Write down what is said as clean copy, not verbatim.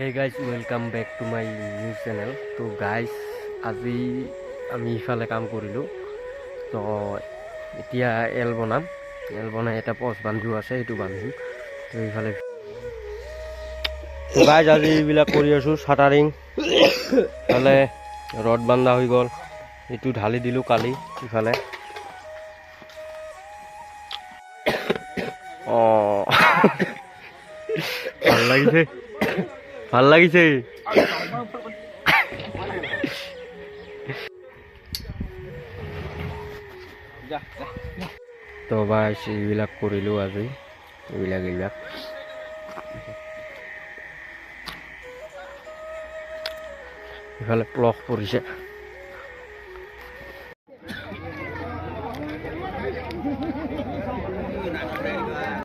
হে guys welcome back to my news channel. তো guys আজি আমি ইফালে কাম কৰিলোঁ, তো এতিয়া এল বনাই এটা পষ্ট বান্ধিও আছে, সেইটো বান্ধিম। তো ইফালে গাইজ আজি এইবিলাক কৰি আছোঁ, চাটাৰিং ইফালে ৰড বান্ধা হৈ গ'ল, এইটো ঢালি দিলোঁ কালি। ইফালে অঁ ভাল লাগিছে তো গাইজ এইবিলাক কৰিলোঁ আজি, এইবিলাক ইফালে প্লগ পৰিছে।